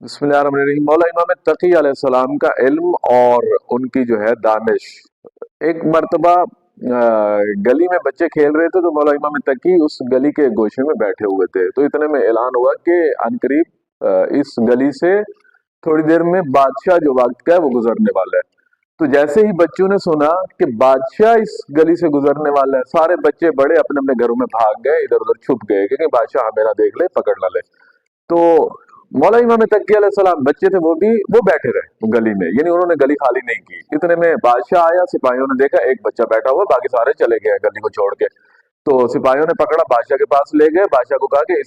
بسم اللہ الرحمن الرحیم۔ مولا امام تقی علیہ السلام کا علم اور ان کی جو ہے دانش۔ ایک مرتبہ گلی میں بچے کھیل رہے تھے تو مولا امام تقی اس گلی کے گوشے میں بیٹھے ہوئے تھے، تو اتنے میں اعلان ہوا کہ عن قریب اس گلی سے تھوڑی دیر میں بادشاہ جو وقت کا ہے وہ گزرنے والا ہے۔ تو جیسے ہی بچوں نے سنا کہ بادشاہ اس گلی سے گزرنے والا ہے، سارے بچے بڑے اپنے اپنے گھروں میں بھاگ گئے، ادھر ادھر چھپ گئے کہ بادشاہ ہمیں نہ دیکھ لے، پکڑ نہ لے۔ تو مولا امام تقی علیہ السلام بچے تھے، وہ بیٹھے رہے گلی میں، یعنی انہوں نے گلی خالی نہیں کی۔ اتنے میں بادشاہ آیا، سپاہیوں نے دیکھا ایک بچہ بیٹھا ہوا، باقی سارے چلے گئے گلی کو چھوڑ کے۔ تو سپاہیوں نے پکڑا، بادشاہ کے پاس لے گئے، بادشاہ کو کہا کہ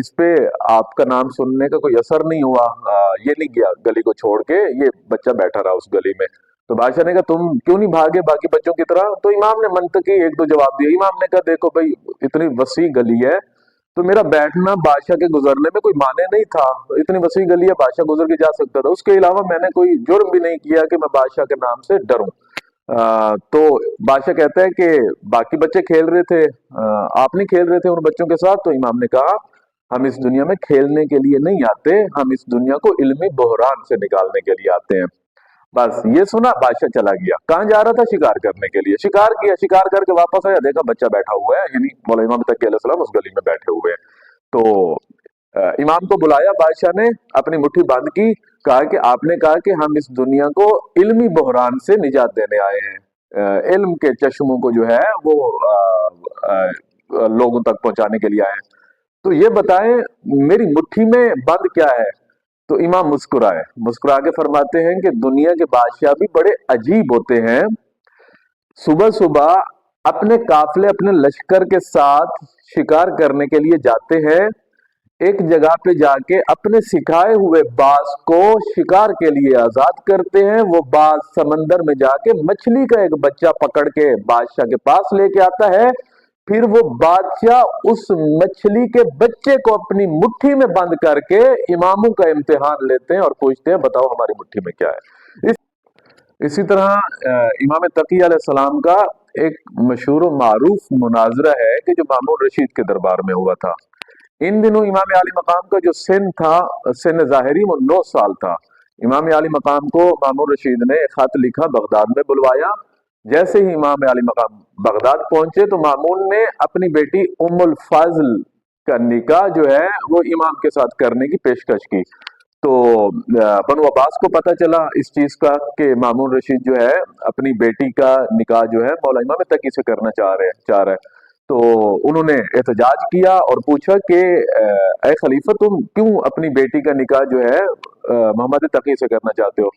اس پہ آپ کا نام سننے کا کوئی اثر نہیں ہوا، یہ نہیں گیا گلی کو چھوڑ کے، یہ بچہ بیٹھا رہا اس گلی میں۔ تو بادشاہ نے کہا تم کیوں نہیں بھاگے باقی بچوں کی طرح؟ تو امام نے منطقی ایک دو جواب دیا۔ امام نے کہا دیکھو بھائی، اتنی وسیع گلی ہے تو میرا بیٹھنا بادشاہ کے گزرنے میں کوئی معنی نہیں تھا، اتنی وسیع گلی ہے بادشاہ گزر کے جا سکتا تھا، اس کے علاوہ میں نے کوئی جرم بھی نہیں کیا کہ میں بادشاہ کے نام سے ڈروں۔ تو بادشاہ کہتا ہے کہ باقی بچے کھیل رہے تھے، آپ نہیں کھیل رہے تھے ان بچوں کے ساتھ؟ تو امام نے کہا ہم اس دنیا میں کھیلنے کے لیے نہیں آتے، ہم اس دنیا کو علمی بحران سے نکالنے کے لیے آتے ہیں۔ بس یہ سنا، بادشاہ چلا گیا۔ کہاں جا رہا تھا؟ شکار کرنے کے لیے۔ شکار کیا، شکار کر کے واپس آیا، دیکھا بچہ بیٹھا ہوا ہے، یعنی مولا امام تقی علیہ السلام اس گلی میں بیٹھے ہوئے ہیں۔ تو امام کو بلایا بادشاہ نے، اپنی مٹھی بند کی، کہا کہ آپ نے کہا کہ ہم اس دنیا کو علمی بحران سے نجات دینے آئے ہیں، علم کے چشموں کو جو ہے وہ لوگوں تک پہنچانے کے لیے آئے ہیں، تو یہ بتائیں میری مٹھی میں بند کیا ہے؟ تو امام مسکرائے، مسکرا کے فرماتے ہیں کہ دنیا کے بادشاہ بھی بڑے عجیب ہوتے ہیں، صبح صبح اپنے قافلے اپنے لشکر کے ساتھ شکار کرنے کے لیے جاتے ہیں، ایک جگہ پہ جا کے اپنے سکھائے ہوئے باز کو شکار کے لیے آزاد کرتے ہیں، وہ باز سمندر میں جا کے مچھلی کا ایک بچہ پکڑ کے بادشاہ کے پاس لے کے آتا ہے، پھر وہ بادشاہ اس مچھلی کے بچے کو اپنی مٹھی میں بند کر کے اماموں کا امتحان لیتے ہیں اور پوچھتے ہیں بتاؤ ہماری مٹھی میں کیا ہے۔ اسی طرح امام تقی علیہ السلام کا ایک مشہور و معروف مناظرہ ہے کہ جو مامون رشید کے دربار میں ہوا تھا۔ ان دنوں امام علی مقام کا جو سن تھا، سن ظاہری، وہ 9 سال تھا۔ امام علی مقام کو مامون رشید نے خط لکھا، بغداد میں بلوایا۔ جیسے ہی امام علی مقام بغداد پہنچے تو مامون نے اپنی بیٹی ام الفضل کا نکاح جو ہے وہ امام کے ساتھ کرنے کی پیشکش کی۔ تو بنو عباس کو پتہ چلا اس چیز کا کہ مامون رشید جو ہے اپنی بیٹی کا نکاح جو ہے مولا امام تقی سے کرنا چاہ رہا ہے۔ تو انہوں نے احتجاج کیا اور پوچھا کہ اے خلیفہ تم کیوں اپنی بیٹی کا نکاح جو ہے محمد تقی سے کرنا چاہتے ہو؟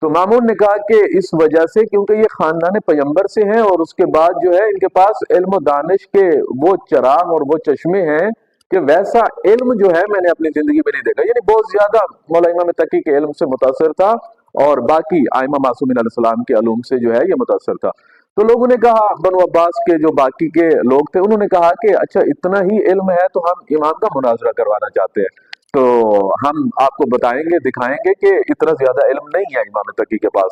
تو مامون نے کہا کہ اس وجہ سے کیونکہ یہ خاندان پیغمبر سے ہیں، اور اس کے بعد جو ہے ان کے پاس علم و دانش کے وہ چراغ اور وہ چشمے ہیں کہ ویسا علم جو ہے میں نے اپنی زندگی میں نہیں دیکھا، یعنی بہت زیادہ مولا امام تقی کے علم سے متاثر تھا اور باقی ائمہ معصومین علیہ السلام کے علوم سے جو ہے یہ متاثر تھا۔ تو لوگوں نے کہا، بنو عباس کے جو باقی کے لوگ تھے انہوں نے کہا کہ اچھا اتنا ہی علم ہے تو ہم امام کا مناظرہ کروانا چاہتے ہیں، تو ہم آپ کو بتائیں گے، دکھائیں گے کہ اتنا زیادہ علم نہیں ہے امام تقی کے پاس۔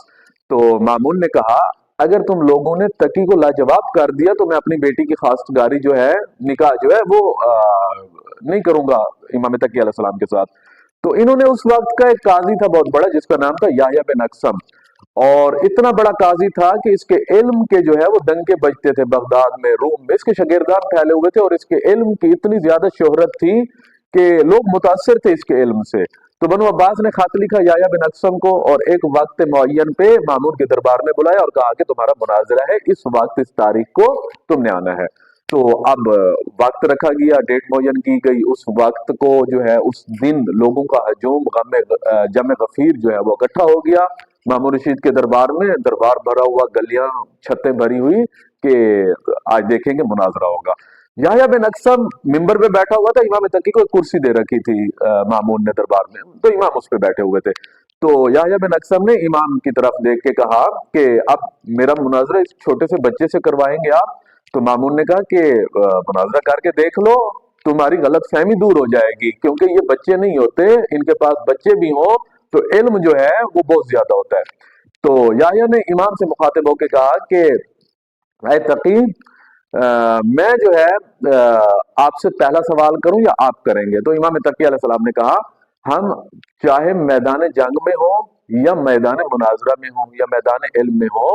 تو مامون نے کہا اگر تم لوگوں نے تقی کو لاجواب کر دیا تو میں اپنی بیٹی کی خواستگاری جو ہے، نکاح جو ہے وہ نہیں کروں گا امام تقی علیہ السلام کے ساتھ۔ تو انہوں نے اس وقت کا ایک قاضی تھا بہت بڑا جس کا نام تھا یحییٰ بن اقسم، اور اتنا بڑا قاضی تھا کہ اس کے علم کے جو ہے وہ ڈنکے بجتے تھے بغداد میں، روم میں، اس کے شاگردان پھیلے ہوئے تھے، اور اس کے علم کی اتنی زیادہ شہرت تھی کہ لوگ متاثر تھے اس کے علم سے۔ تو بنو عباس نے خط لکھا یحییٰ بن اقسم کو اور ایک وقت معین پہ مامون کے دربار میں بلایا اور کہا کہ تمہارا مناظرہ ہے، اس وقت اس تاریخ کو تم نے آنا ہے۔ تو اب وقت رکھا گیا، ڈیٹ معین کی گئی، اس وقت کو جو ہے اس دن لوگوں کا ہجوم جمع غفیر جو ہے وہ اکٹھا ہو گیا مامون رشید کے دربار میں، دربار بھرا ہوا، گلیاں چھتیں بھری ہوئی کہ آج دیکھیں گے مناظرہ ہوگا۔ یحییٰ بن اقسم ممبر پہ بیٹھا ہوا تھا، امام تقی کو ایک کرسی دے رکھی تھی مامون نے دربار میں، تو امام اس پہ بیٹھے ہوئے تھے۔ تو یحییٰ بن اقسم نے امام کی طرف دیکھ کے کہا کہ اب میرا مناظرہ اس چھوٹے سے بچے سے کروائیں گے آپ؟ تو مامون نے کہا کہ مناظرہ کر کے دیکھ لو، تمہاری غلط فہمی دور ہو جائے گی، کیونکہ یہ بچے نہیں ہوتے، ان کے پاس بچے بھی ہوں تو علم جو ہے وہ بہت زیادہ ہوتا ہے۔ تو یحییٰ نے امام سے مخاطب ہو کے کہا کہ اے تقی، میں جو ہے آپ سے پہلا سوال کروں یا آپ کریں گے؟ تو امام تقی علیہ السلام نے کہا ہم چاہے میدان جنگ میں ہو یا میدان مناظرہ میں ہو یا میدان علم میں ہو،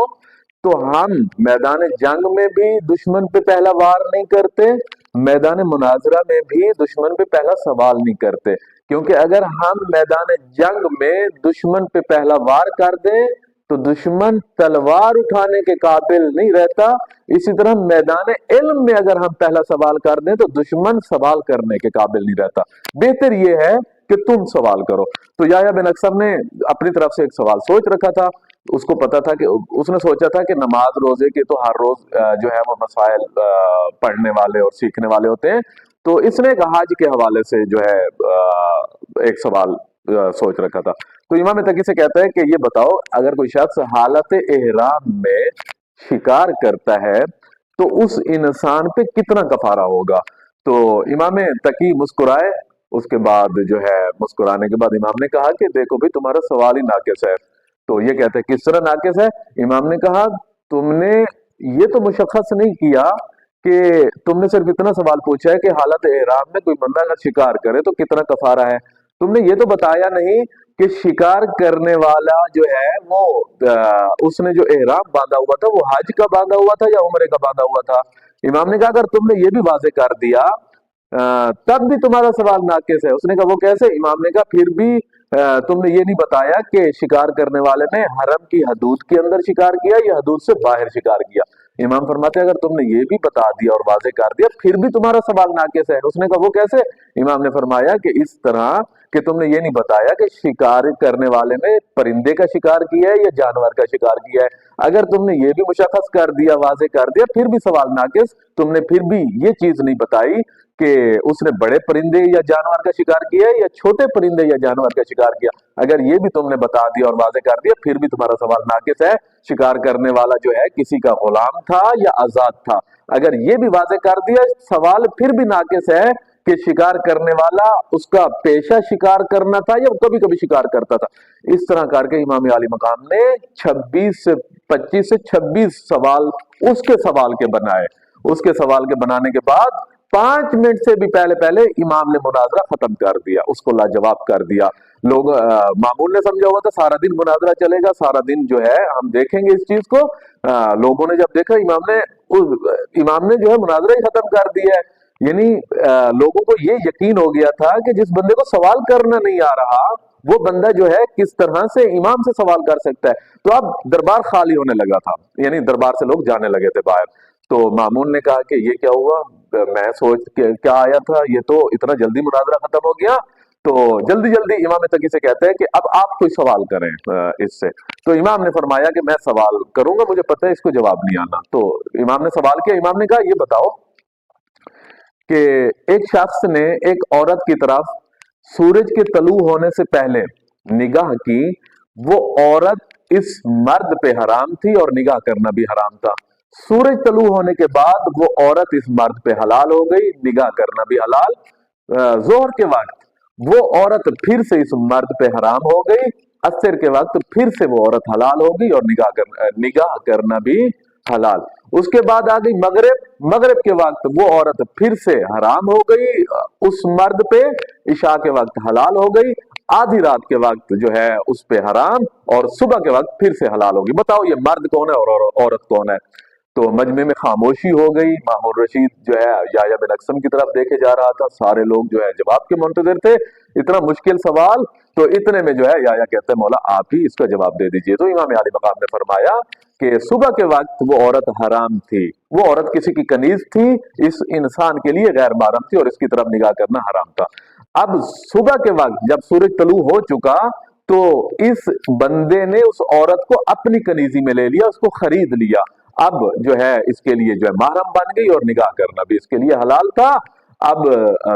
تو ہم میدان جنگ میں بھی دشمن پہ پہلا وار نہیں کرتے، میدان مناظرہ میں بھی دشمن پہ پہلا سوال نہیں کرتے، کیونکہ اگر ہم میدان جنگ میں دشمن پہ پہلا وار کر دیں تو دشمن تلوار اٹھانے کے قابل نہیں رہتا، اسی طرح میدان علم میں اگر ہم پہلا سوال کر دیں تو دشمن سوال کرنے کے قابل نہیں رہتا، بہتر یہ ہے کہ تم سوال کرو۔ تو یحییٰ بن اکثر نے اپنی طرف سے ایک سوال سوچ رکھا تھا، اس کو پتا تھا کہ اس نے سوچا تھا کہ نماز روزے کے تو ہر روز جو ہے وہ مسائل پڑھنے والے اور سیکھنے والے ہوتے ہیں، تو اس نے ایک حج کے حوالے سے جو ہے ایک سوال سوچ رکھا تھا۔ تو امام تقی سے کہتا ہے کہ یہ بتاؤ، اگر کوئی شخص حالت احرام میں شکار کرتا ہے تو اس انسان پہ کتنا کفارہ ہوگا؟ تو امام تقی مسکرائے، اس کے بعد جو ہے مسکرانے کے بعد امام نے کہا کہ دیکھو بھی تمہارا سوال ہی ناقص ہے۔ تو یہ کہتے ہیں کس طرح ناقص ہے؟ امام نے کہا تم نے یہ تو مشخص نہیں کیا کہ تم نے صرف اتنا سوال پوچھا ہے کہ حالت احرام میں کوئی بندہ اگر شکار کرے تو کتنا کفارہ ہے، تم نے یہ تو بتایا نہیں کہ شکار کرنے والا جو ہے وہ اس نے جو احرام باندھا ہوا تھا وہ حج کا باندھا ہوا تھا یا عمرے کا باندھا ہوا تھا۔ امام نے کہا اگر تم نے یہ بھی واضح کر دیا تب بھی تمہارا سوال ناقص ہے۔ اس نے کہا وہ کیسے؟ امام نے کہا پھر بھی تم نے یہ نہیں بتایا کہ شکار کرنے والے نے حرم کی حدود کے اندر شکار کیا یا حدود سے باہر شکار کیا۔ امام فرماتے ہیں اگر تم نے یہ بھی بتا دیا اور واضح کر دیا پھر بھی تمہارا سوال ناقص ہے۔ اس نے کہا وہ کیسے؟ امام نے فرمایا کہ اس طرح کہ تم نے یہ نہیں بتایا کہ شکار کرنے والے نے پرندے کا شکار کیا ہے یا جانور کا شکار کیا ہے۔ اگر تم نے یہ بھی مشخص کر دیا، واضح کر دیا، پھر بھی سوال ناقص، تم نے پھر بھی یہ چیز نہیں بتائی کہ اس نے بڑے پرندے یا جانور کا شکار کیا ہے یا چھوٹے پرندے یا جانور کا شکار کیا۔ اگر یہ بھی تم نے بتا دیا اور واضح کر دیا پھر بھی تمہارا سوال ناقص ہے۔ شکار کرنے والا جو ہے کسی کا غلام تھا یا آزاد تھا؟ اگر یہ بھی واضح کر دیا سوال پھر بھی ناقص ہے کہ شکار کرنے والا اس کا پیشہ شکار کرنا تھا یا کبھی کبھی شکار کرتا تھا۔ اس طرح کر کے امام عالی مقام نے 25 سے 26 سوال اس کے سوال کے بنائے۔ اس کے سوال کے بنانے کے بعد 5 منٹ سے بھی پہلے امام نے مناظرہ ختم کر دیا، اس کو لاجواب کر دیا۔ لوگ معمول نے سمجھا ہوا تھا سارا دن مناظرہ چلے گا، سارا دن جو ہے ہم دیکھیں گے اس چیز کو۔ لوگوں نے جب دیکھا امام نے جو ہے مناظرہ ہی ختم کر دیا ہے، یعنی لوگوں کو یہ یقین ہو گیا تھا کہ جس بندے کو سوال کرنا نہیں آ رہا وہ بندہ جو ہے کس طرح سے امام سے سوال کر سکتا ہے۔ تو اب دربار خالی ہونے لگا تھا، یعنی دربار سے لوگ جانے لگے تھے باہر۔ تو مامون نے کہا کہ یہ کیا ہوا؟ میں سوچ کے کیا آیا تھا، یہ تو اتنا جلدی مناظرہ ختم ہو گیا۔ تو جلدی امام تقی سے کہتے ہیں کہ اب آپ کوئی سوال کریں اس سے۔ تو امام نے فرمایا کہ میں سوال کروں گا، مجھے پتہ ہے اس کو جواب نہیں آنا۔ تو امام نے سوال کیا، امام نے کہا یہ بتاؤ کہ ایک شخص نے ایک عورت کی طرف سورج کے طلوع ہونے سے پہلے نگاہ کی، وہ عورت اس مرد پہ حرام تھی اور نگاہ کرنا بھی حرام تھا۔ سورج طلوع ہونے کے بعد وہ عورت اس مرد پہ حلال ہو گئی، نگاہ کرنا بھی حلال۔ ظہر کے وقت وہ عورت پھر سے اس مرد پہ حرام ہو گئی، عصر کے وقت پھر سے وہ عورت حلال ہو گئی اور نگاہ کرنا بھی حلال۔ اس کے بعد آ گئی مغرب کے وقت وہ عورت پھر سے حرام ہو گئی اس مرد پہ، عشاء کے وقت حلال ہو گئی، آدھی رات کے وقت جو ہے اس پہ حرام، اور صبح کے وقت پھر سے حلال ہوگی۔ بتاؤ یہ مرد کون ہے اور عورت کون ہے؟ تو مجمع میں خاموشی ہو گئی۔ مامون رشید جو ہے یحییٰ بن اکثر کی طرف دیکھے جا رہا تھا، سارے لوگ جو ہے جواب کے منتظر تھے۔ اتنا مشکل سوال، تو اتنے میں جو ہے یحییٰ کہتے ہیں مولا آپ ہی اس کا جواب دے دیجئے۔ تو امام عالی مقام نے فرمایا کہ صبح کے وقت وہ عورت حرام تھی، وہ عورت کسی کی کنیز تھی، اس انسان کے لیے غیر محرم تھی اور اس کی طرف نگاہ کرنا حرام تھا۔ اب صبح کے وقت جب سورج طلوع ہو چکا تو اس بندے نے اس عورت کو اپنی کنیزی میں لے لیا، اس کو خرید لیا، اب جو ہے اس کے لیے جو ہے محرم بن گئی اور نگاہ کرنا بھی اس کے لیے حلال تھا۔ اب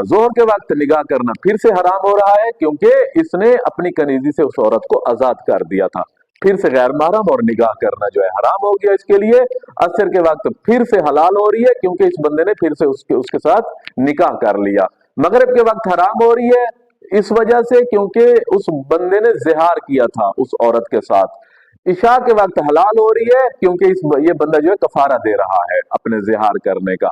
ظہر کے وقت نگاہ کرنا پھر سے حرام ہو رہا ہے کیونکہ اس نے اپنی کنیزی سے اس عورت کو آزاد کر دیا تھا، پھر سے غیر محرم اور نگاہ کرنا جو ہے حرام ہو گیا اس کے لیے۔ عصر کے وقت پھر سے حلال ہو رہی ہے کیونکہ اس بندے نے پھر سے اس کے ساتھ نکاح کر لیا۔ مغرب کے وقت حرام ہو رہی ہے اس وجہ سے کیونکہ اس بندے نے زہار کیا تھا اس عورت کے ساتھ۔ عشاء کے وقت حلال ہو رہی ہے کیونکہ یہ بندہ جو ہے کفارہ دے رہا ہے اپنے زہار کرنے کا۔